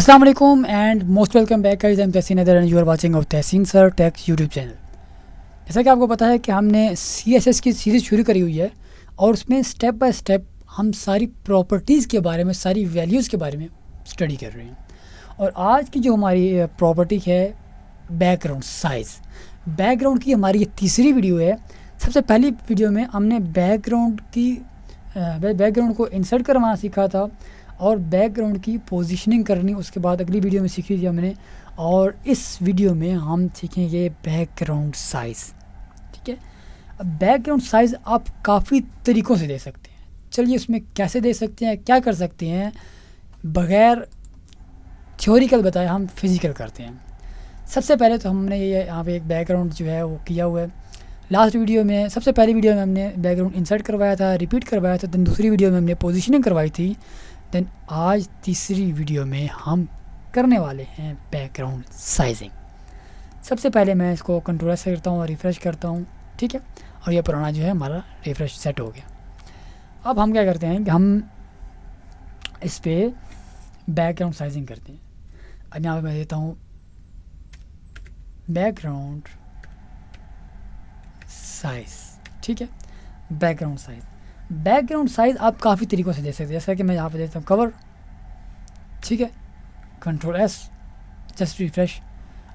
अस्सलाम वालेकुम and most welcome back guys. I am Tahseen अदर and you are watching of Tahseen sir tech YouTube channel. जैसा कि आपको पता है कि हमने CSS की सीरीज़ शुरू करी हुई है और उसमें स्टेप बाय स्टेप हम सारी प्रॉपर्टीज़ के बारे में, सारी वैल्यूज़ के बारे में स्टडी कर रहे हैं। और आज की जो हमारी प्रॉपर्टी है बैकग्राउंड साइज़, बैकग्राउंड की हमारी ये तीसरी वीडियो है। सबसे पहली वीडियो में हमने बैकग्राउंड को इंसर्ट करवाना सीखा था और बैकग्राउंड की पोजीशनिंग करनी, उसके बाद अगली वीडियो में सीखी थी हमने। और इस वीडियो में हम सीखेंगे बैकग्राउंड साइज़। ठीक है, अब बैकग्राउंड साइज़ आप काफ़ी तरीक़ों से दे सकते हैं। चलिए उसमें कैसे दे सकते हैं, क्या कर सकते हैं, बग़ैर थ्योरिकल बताए हम फिज़िकल करते हैं। सबसे पहले तो हमने ये यहाँ पे एक बैकग्राउंड जो है वो किया हुआ है। लास्ट वीडियो में, सबसे पहली वीडियो में हमने बैकग्राउंड इंसर्ट करवाया था, रिपीट करवाया था। देन दूसरी वीडियो में हमने पोजीशनिंग करवाई थी। देन आज तीसरी वीडियो में हम करने वाले हैं बैकग्राउंड साइजिंग। सबसे पहले मैं इसको कंट्रोल से करता हूँ और रिफ़्रेश करता हूँ। ठीक है, और ये पुराना जो है हमारा रिफ़्रेश सेट हो गया। अब हम क्या करते हैं कि हम इस पर बैकग्राउंड साइजिंग करते हैं। अब यहाँ पे मैं देता हूँ बैकग्राउंड साइज़। ठीक है, बैकग्राउंड साइज़। बैकग्राउंड साइज़ आप काफ़ी तरीक़ों से दे सकते हैं। जैसा कि मैं यहाँ पे देता हूँ कवर। ठीक है, कंट्रोल S, जस्ट रिफ्रेश।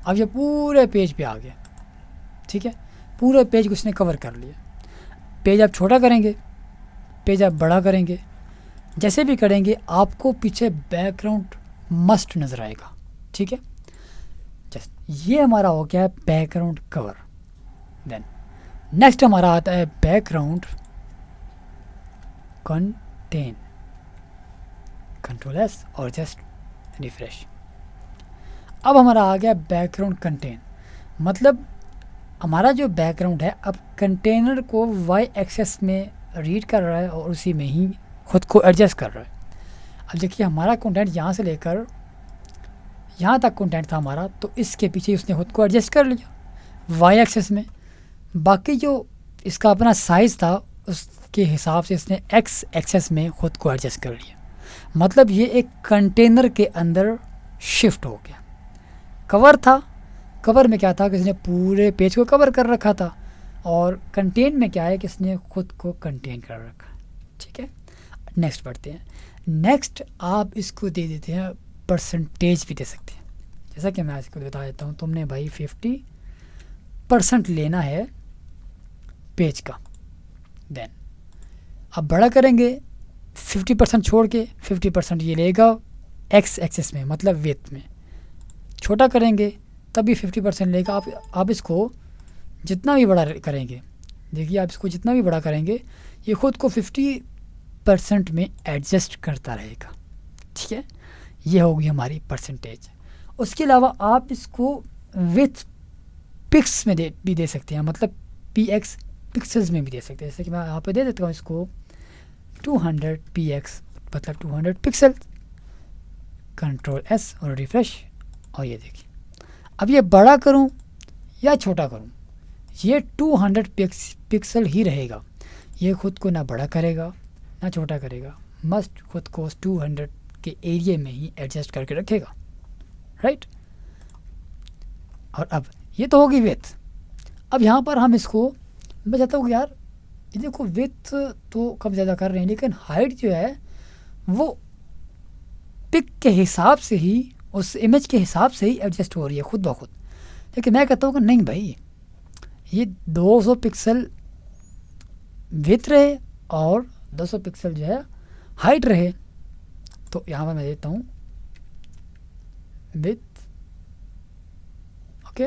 अब ये पूरे पेज पे आ गया। ठीक है, पूरे पेज को इसने कवर कर लिया। पेज आप छोटा करेंगे, पेज आप बड़ा करेंगे, जैसे भी करेंगे आपको पीछे बैकग्राउंड मस्ट नज़र आएगा। ठीक है, जस्ट ये हमारा हो गया है बैकग्राउंड कवर। देन नेक्स्ट हमारा आता है बैकग्राउंड कंटेन। कंट्रोल S और जस्ट रिफ्रेश। अब हमारा आ गया बैकग्राउंड कंटेन। मतलब हमारा जो बैकग्राउंड है अब कंटेनर को Y एक्सेस में रीड कर रहा है और उसी में ही ख़ुद को एडजस्ट कर रहा है। अब देखिए हमारा कंटेंट यहाँ से लेकर यहाँ तक कंटेंट था हमारा, तो इसके पीछे उसने ख़ुद को एडजस्ट कर लिया Y एक्सेस में। बाकी जो इसका अपना साइज़ था उसके हिसाब से इसने X एक्सेस में ख़ुद को एडजस्ट कर लिया। मतलब ये एक कंटेनर के अंदर शिफ्ट हो गया। कवर था, कवर में क्या था कि इसने पूरे पेज को कवर कर रखा था, और कंटेन में क्या है कि इसने ख़ुद को कंटेन कर रखा। ठीक है, नेक्स्ट बढ़ते हैं। नेक्स्ट आप इसको दे देते हैं परसेंटेज भी दे सकते हैं। जैसा कि मैं इसको बता देता हूँ, तुमने भाई 50% लेना है पेज का। देन अब बड़ा करेंगे 50% छोड़ के 50% ये लेगा X एक्सेस में, मतलब विड्थ में। छोटा करेंगे तभी 50% लेगा। आप इसको जितना भी बड़ा करेंगे, देखिए आप इसको जितना भी बड़ा करेंगे ये ख़ुद को 50% में एडजस्ट करता रहेगा। ठीक है, ये होगी हमारी परसेंटेज। उसके अलावा आप इसको विथ पिक्स में भी दे सकते हैं, मतलब PX पिक्सल्स में भी दे सकते हैं। जैसे कि मैं यहाँ पे दे देता हूँ इसको 200 px, मतलब 200 पिक्सल। कंट्रोल S और रिफ्रेश, और ये देखिए अब ये बड़ा करूँ या छोटा करूँ ये 200 पिक्सल ही रहेगा। ये ख़ुद को ना बड़ा करेगा ना छोटा करेगा, मस्ट खुद को 200 के एरिया में ही एडजस्ट करके रखेगा। राइट, और अब ये तो होगी विड्थ। अब यहाँ पर हम इसको, मैं चाहता हूँ कि यार ये देखो विड्थ तो कम ज़्यादा कर रहे हैं, लेकिन हाइट जो है वो पिक के हिसाब से ही, उस इमेज के हिसाब से ही एडजस्ट हो रही है खुद ब खुद। लेकिन मैं कहता हूँ कि नहीं भाई, ये 200 पिक्सल विड्थ रहे और 200 पिक्सल जो है हाइट रहे। तो यहाँ पर मैं देता हूँ विड्थ, ओके,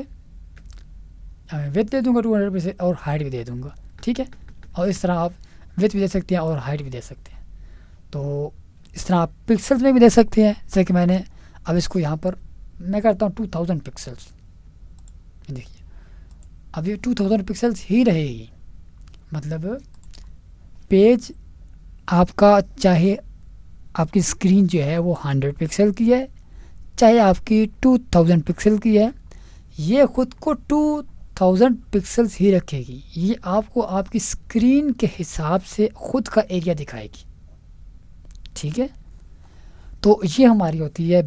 विड्थ दे दूँगा 200 पिक्सल और हाइट भी दे दूँगा। ठीक है, और इस तरह आप विड्थ भी दे सकते हैं और हाइट भी दे सकते हैं। तो इस तरह आप पिक्सल्स में भी दे सकते हैं। जैसे कि मैंने अब इसको यहाँ पर मैं करता हूँ 2000 पिक्सल्स। देखिए अब ये 2000 पिक्सल्स ही रहेगी। मतलब पेज आपका, चाहे आपकी स्क्रीन जो है वो 100 पिक्सल की है, चाहे आपकी 2000 पिक्सल की है, ये ख़ुद को 2000 पिक्सल्स ही रखेगी। ये आपको आपकी स्क्रीन के हिसाब से ख़ुद का एरिया दिखाएगी। ठीक है, तो ये हमारी होती है